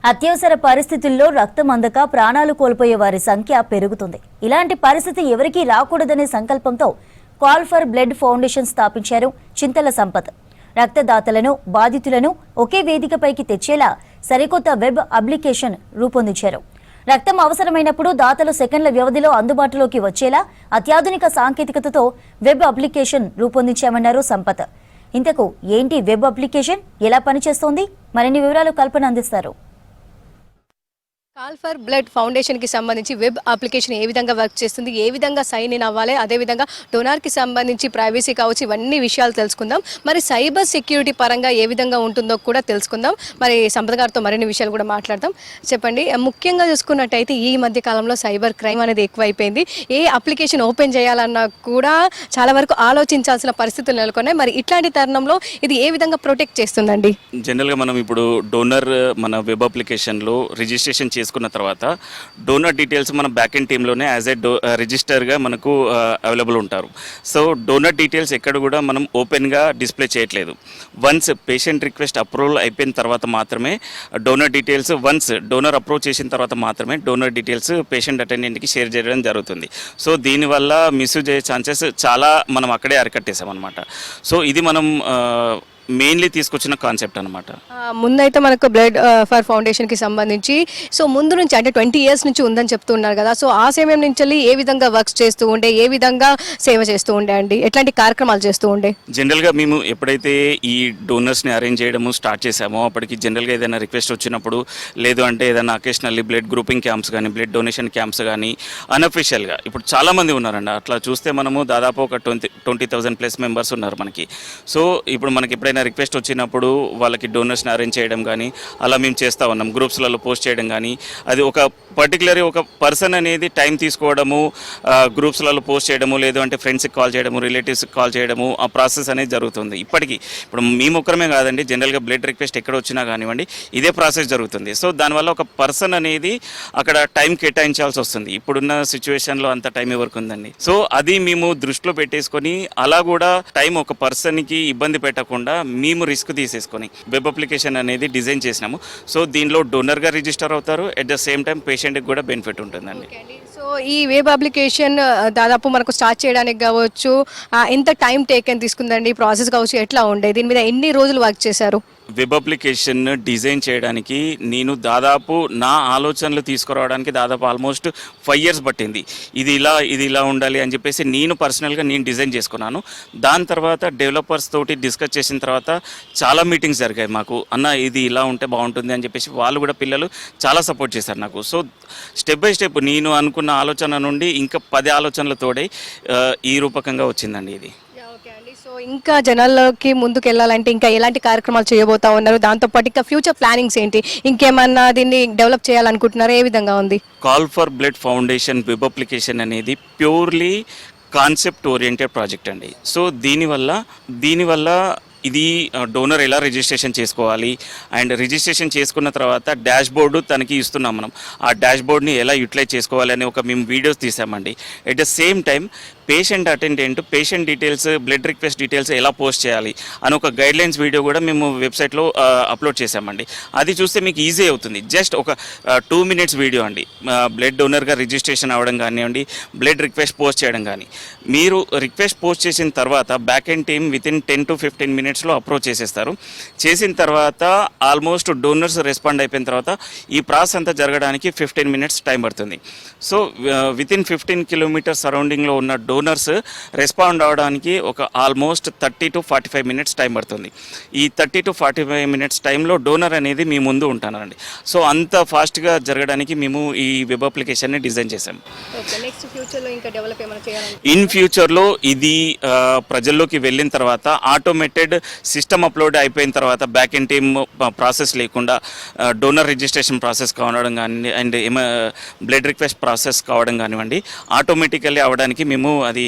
అత్యవసర పరిస్థితుల్లో రక్తం అందక ప్రాణాలు కోల్పోయే వారి సంఖ్య పెరుగుతుంది. ఇలాంటి పరిస్థితి ఎవరికీ రాకూడదనే సంకల్పంతో కాల్ ఫర్ బ్లడ్ ఫౌండేషన్ స్థాపించారు చింతల సంపత్. రక్తదాతలను, బాధితులను ఒకే వేదికపైకి తెచ్చేలా సరికొత్త వెబ్ అప్లికేషన్ రూపొందించారు. రక్తం అవసరమైనప్పుడు దాతలు సెకండ్ల వ్యవధిలో అందుబాటులోకి వచ్చేలా అత్యాధునిక సాంకేతికతతో వెబ్ అప్లికేషన్ రూపొందించామన్నారు సంపత్. ఇంతకు ఏంటి వెబ్ అప్లికేషన్, ఎలా పనిచేస్తోంది? మరిన్ని వివరాలు కల్పన అందిస్తారు. కాల్ ఫర్ బ్లడ్ ఫౌండేషన్కి సంబంధించి వెబ్ అప్లికేషన్ ఏ విధంగా వర్క్ చేస్తుంది, ఏ విధంగా సైన్ ఇన్ అవ్వాలి, అదేవిధంగా డోనార్కి సంబంధించి ప్రైవసీ కావచ్చు, ఇవన్నీ విషయాలు తెలుసుకుందాం. మరి సైబర్ సెక్యూరిటీ పరంగా ఏ విధంగా ఉంటుందో కూడా తెలుసుకుందాం. మరి సంపద గారితో మరిన్ని విషయాలు కూడా మాట్లాడదాం. చెప్పండి, ముఖ్యంగా చూసుకున్నట్టయితే ఈ మధ్య కాలంలో సైబర్ క్రైమ్ అనేది ఎక్కువైపోయింది. ఏ అప్లికేషన్ ఓపెన్ చేయాలన్నా కూడా చాలా వరకు ఆలోచించాల్సిన పరిస్థితులు నెలకొన్నాయి. మరి ఇట్లాంటి తరుణంలో ఇది ఏ విధంగా ప్రొటెక్ట్ చేస్తుందండి? జనరల్గా మనం ఇప్పుడు డోనర్ మన వెబ్ అప్లికేషన్లో రిజిస్ట్రేషన్ చేసుకున్న తర్వాత డోనర్ డీటెయిల్స్ మన బ్యాక్ ఎండ్ టీంలోనే యాజ్ ఏ రిజిస్టర్గా మనకు అవైలబుల్ ఉంటారు. సో డోనర్ డీటెయిల్స్ ఎక్కడ కూడా మనం ఓపెన్గా డిస్ప్లే చేయట్లేదు. వన్స్ పేషెంట్ రిక్వెస్ట్ అప్రూవల్ అయిపోయిన తర్వాత మాత్రమే donor details, once donor approve చేసిన తర్వాత మాత్రమే డోనర్ డీటెయిల్స్ పేషెంట్ అటెండెంట్కి షేర్ చేయడం జరుగుతుంది. సో దీనివల్ల మిస్యూజ్ అయ్యే ఛాన్సెస్ చాలా మనం అక్కడే అరికట్టేసామన్నమాట. సో ఇది మనం మెయిన్లీ తీసుకొచ్చిన కాన్సెప్ట్ అనమాట. ముందైతే మనకు బ్లడ్ ఫర్ ఫౌండేషన్కి సంబంధించి సో ముందు నుంచి అంటే 20 years నుంచి ఉందని చెప్తున్నారు కదా. సో ఆ సమయం నుంచి ఏ విధంగా వర్క్స్ చేస్తూ ఉండే, ఏ విధంగా సేవ చేస్తూ ఉండే అండి, ఎట్లాంటి కార్యక్రమాలు చేస్తూ ఉండే? జనరల్గా మేము ఎప్పుడైతే ఈ డోనర్స్ని అరేంజ్ చేయడము స్టార్ట్ చేసామో అప్పటికి జనరల్గా ఏదైనా రిక్వెస్ట్ వచ్చినప్పుడు, లేదు అంటే ఏదైనా అకేషనల్లీ బ్లడ్ గ్రూపింగ్ క్యాంప్స్ కానీ, బ్లడ్ డొనేషన్ క్యాంప్స్ కానీ అన్అఫీషియల్గా ఇప్పుడు చాలామంది ఉన్నారండి. అట్లా చూస్తే మనము దాదాపు ఒక 20,000 ప్లస్ మెంబర్స్ ఉన్నారు మనకి. సో ఇప్పుడు మనకి ఎప్పుడైనా రిక్వెస్ట్ వచ్చినప్పుడు వాళ్ళకి డోనర్స్ని అరేంజ్ చేయడం కానీ అలా మేము చేస్తూ ఉన్నాం. గ్రూప్స్లలో పోస్ట్ చేయడం కానీ, అది ఒక పర్టికులర్ ఒక పర్సన్ అనేది టైం తీసుకోవడము, గ్రూప్స్లలో పోస్ట్ చేయడము, లేదు అంటే ఫ్రెండ్స్కి కాల్ చేయడము, రిలేటివ్స్కి కాల్ చేయడము, ఆ ప్రాసెస్ అనేది జరుగుతుంది. ఇప్పటికీ ఇప్పుడు మేము ఒక్కరమే కాదండి, జనరల్గా బ్లడ్ రిక్వెస్ట్ ఎక్కడ వచ్చినా కానివ్వండి ఇదే ప్రాసెస్ జరుగుతుంది. సో దానివల్ల ఒక పర్సన్ అనేది అక్కడ టైం కేటాయించాల్సి వస్తుంది. ఇప్పుడున్న సిచ్యువేషన్లో అంత టైం ఎవరికి ఉందండి. సో అది మేము దృష్టిలో పెట్టేసుకొని అలా కూడా టైం ఒక పర్సన్కి ఇబ్బంది పెట్టకుండా మేము రిస్క్ తీసేసుకొని వెబ్ అప్లికేషన్ అనేది డిజైన్ చేసినాము. సో దీనిలో డోనర్గా రిజిస్టర్ అవుతారు, ఎట్ ద సేమ్ టైం పేషెంట్కి కూడా బెనిఫిట్ ఉంటుందండి. సో ఈ వెబ్ అప్లికేషన్ దాదాపు మనకు స్టార్ట్ చేయడానికి కావచ్చు ఎంత టైం టేకన్ తీసుకుందండి, ప్రాసెస్ కావచ్చు, ఎట్లా ఉండే, దీని మీద ఎన్ని రోజులు వర్క్ చేశారు? వెబ్ అప్లికేషన్ డిజైన్ చేయడానికి నేను దాదాపు నా ఆలోచనలు తీసుకురావడానికి దాదాపు ఆల్మోస్ట్ 5 years పట్టింది. ఇది ఇలా ఉండాలి అని చెప్పేసి నేను పర్సనల్గా డిజైన్ చేసుకున్నాను. దాని తర్వాత డెవలపర్స్ తోటి డిస్కస్ చేసిన తర్వాత చాలా మీటింగ్స్ జరిగాయి మాకు. అన్న ఇది ఇలా ఉంటే బాగుంటుంది అని చెప్పేసి వాళ్ళు కూడా పిల్లలు చాలా సపోర్ట్ చేశారు నాకు. సో స్టెప్ బై స్టెప్ నేను అనుకున్న ఆలోచన నుండి ఇంకా 10 ఆలోచనలతోడే ఈ రూపకంగా వచ్చిందండి ఇది. సో ఇంకా జనాల్లోకి ముందుకు వెళ్ళాలంటే ఇంకా ఎలాంటి కార్యక్రమాలు చేయబోతా ఉన్నారు? దాంతోపాటు ఇంకా ఫ్యూచర్ ప్లానింగ్స్ ఏంటి? ఇంకేమన్నా దీన్ని డెవలప్ చేయాలనుకుంటున్నారా? ఏ విధంగా ఉంది? Call for blood foundation web application అనేది ప్యూర్లీ కాన్సెప్ట్ ఓరియంటెడ్ ప్రాజెక్ట్ అండి. సో దీనివల్ల ఇది డోనర్ ఎలా రిజిస్ట్రేషన్ చేసుకోవాలి అండ్ రిజిస్ట్రేషన్ చేసుకున్న తర్వాత డాష్ బోర్డు తనకి ఇస్తున్నాం మనం. ఆ డాష్ బోర్డ్ని ఎలా యూటిలైజ్ చేసుకోవాలి అని మేము వీడియోస్ తీసామండి. At the same time patient attendant patient details, blood request details ఎలా పోస్ట్ చేయాలి అని ఒక గైడ్లైన్స్ వీడియో కూడా మేము వెబ్సైట్లో అప్లోడ్ చేసామండి. అది చూస్తే మీకు ఈజీ అవుతుంది. జస్ట్ ఒక 2 minutes వీడియో అండి. బ్లడ్ డోనర్గా రిజిస్ట్రేషన్ అవ్వడం కానివ్వండి, బ్లడ్ రిక్వెస్ట్ పోస్ట్ చేయడం కానీ. మీరు రిక్వెస్ట్ పోస్ట్ చేసిన తర్వాత back end team within 10 to 15 minutesలో అప్రోచ్ చేసేస్తారు. చేసిన తర్వాత ఆల్మోస్ట్ డోనర్స్ రెస్పాండ్ అయిపోయిన తర్వాత ఈ ప్రాసెస్ అంతా జరగడానికి 15 minutes టైం పడుతుంది. సో వితిన్ 15 kilometers సరౌండింగ్లో ఉన్న డోనర్స్ రెస్పాండ్ అవడానికి ఒక ఆల్మోస్ట్ 30 to 45 minutes టైం పడుతుంది. ఈ 30 to 45 minutes టైంలో డోనర్ అనేది మీ ముందు ఉంటానండి. సో అంత ఫాస్ట్గా జరగడానికి మేము ఈ వెబ్ అప్లికేషన్ని డిజైన్ చేసాం. ఇన్ ఫ్యూచర్లో ఇది ప్రజల్లోకి వెళ్ళిన తర్వాత ఆటోమేటెడ్ సిస్టమ్ అప్లోడ్ అయిపోయిన తర్వాత బ్యాక్ ఎండ్ టీమ్ ప్రాసెస్ లేకుండా డోనర్ రిజిస్ట్రేషన్ ప్రాసెస్ కావడం కానీ అండ్ బ్లడ్ రిక్వెస్ట్ ప్రాసెస్ కావడం కానివ్వండి ఆటోమేటికల్లీ అవడానికి మేము అది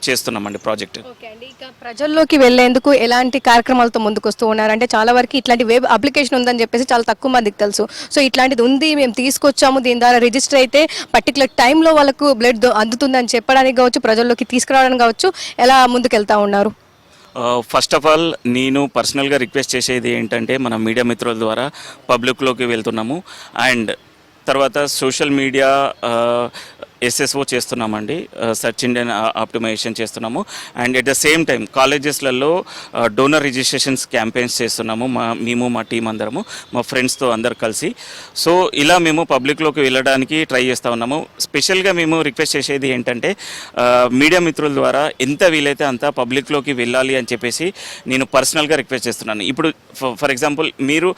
చేస్తున్నామండి ప్రాజెక్ట్. ఓకే అండి, ఇక ప్రజల్లోకి వెళ్లేందుకు ఎలాంటి కార్యక్రమాలతో ముందుకు వస్తూ ఉన్నారు? అంటే చాలా వరకు ఇట్లాంటి వెబ్ అప్లికేషన్ ఉందని చెప్పేసి చాలా తక్కువ మందికి తెలుసు. సో ఇట్లాంటిది ఉంది, మేము తీసుకొచ్చాము, దీని ద్వారా రిజిస్టర్ అయితే పర్టికులర్ టైంలో వాళ్ళకు బ్లడ్ అందుతుందని చెప్పడానికి కావచ్చు, ప్రజల్లోకి తీసుకురావడానికి కావచ్చు, ఎలా ముందుకు వెళ్తా ఉన్నారు? ఫస్ట్ ఆఫ్ ఆల్ నేను పర్సనల్గా రిక్వెస్ట్ చేసేది ఏంటంటే మన మీడియా మిత్రుల ద్వారా పబ్లిక్లోకి వెళ్తున్నాము అండ్ తర్వాత సోషల్ మీడియా ఎస్ఎస్ఓ చేస్తున్నామండి, సెర్చ్ ఇంజిన్ ఆప్టిమైజేషన్ చేస్తున్నాము and at the same time కాలేజెస్లలో డోనర్ రిజిస్ట్రేషన్స్ క్యాంపెయిన్స్ చేస్తున్నాము. మేము మా టీం అందరము మా ఫ్రెండ్స్తో అందరు కలిసి. సో ఇలా మేము పబ్లిక్లోకి వెళ్ళడానికి ట్రై చేస్తూ ఉన్నాము. స్పెషల్గా మేము రిక్వెస్ట్ చేసేది ఏంటంటే మీడియా మిత్రుల ద్వారా ఎంత వీలైతే అంత పబ్లిక్లోకి వెళ్ళాలి అని చెప్పేసి నేను పర్సనల్గా రిక్వెస్ట్ చేస్తున్నాను. ఇప్పుడు ఫర్ ఎగ్జాంపుల్ మీరు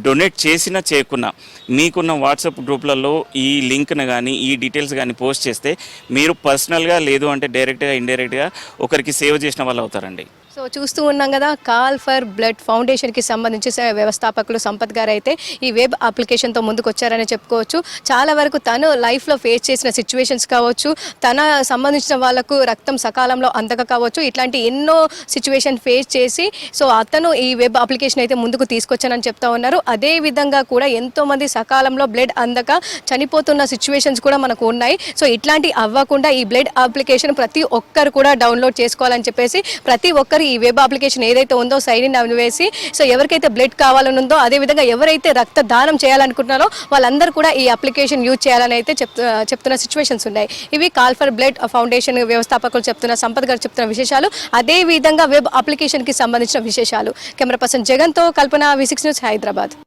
డొనేట్ చేసినా చేయకున్నా మీకున్న వాట్సాప్ గ్రూప్లలో ఈ లింక్ను కానీ ఈ డీటెయిల్స్ కానీ పోస్ట్ చేస్తే మీరు పర్సనల్గా లేదు అంటే డైరెక్ట్గా ఇండైరెక్ట్గా ఒకరికి సేవ చేసిన వాళ్ళు అవుతారండి. సో చూస్తూ ఉన్నాం కదా, కాల్ ఫర్ బ్లడ్ ఫౌండేషన్కి సంబంధించి వ్యవస్థాపకులు సంపత్ గారు అయితే ఈ వెబ్ అప్లికేషన్తో ముందుకు వచ్చారని చెప్పుకోవచ్చు. చాలా వరకు తను లైఫ్లో ఫేస్ చేసిన సిచ్యువేషన్స్ కావచ్చు, తన సంబంధించిన వాళ్ళకు రక్తం సకాలంలో అందక కావచ్చు, ఇట్లాంటి ఎన్నో సిచ్యువేషన్ ఫేస్ చేసి సో అతను ఈ వెబ్ అప్లికేషన్ అయితే ముందుకు తీసుకొచ్చానని చెప్తా ఉన్నారు. అదే విధంగా కూడా ఎంతోమంది సకాలంలో బ్లడ్ అందక చనిపోతున్న సిచ్యువేషన్స్ కూడా మనకు ఉన్నాయి. సో ఇట్లాంటి అవ్వకుండా ఈ బ్లడ్ అప్లికేషన్ ప్రతి ఒక్కరు కూడా డౌన్లోడ్ చేసుకోవాలని చెప్పేసి ప్రతి ఒక్కరు ఈ వెబ్ అప్లికేషన్ ఏదైతే ఉందో సైన్ ఇన్ వేసి సో ఎవరికైతే బ్లడ్ కావాలని ఉందో అదేవిధంగా ఎవరైతే రక్త దానం చేయాలనుకుంటున్నారో వాళ్ళందరూ కూడా ఈ అప్లికేషన్ యూజ్ చేయాలని అయితే చెప్తున్న సిచ్యువేషన్స్ ఉన్నాయి. ఇవి కాల్ ఫర్ బ్లడ్ ఫౌండేషన్ వ్యవస్థాపకులు చెప్తున్న, సంపత్ గారు చెప్తున్న విశేషాలు, అదే విధంగా వెబ్ అప్లికేషన్కి సంబంధించిన విశేషాలు. కెమెరా పర్సన్ జగన్తో కల్పన, V6 న్యూస్, హైదరాబాద్.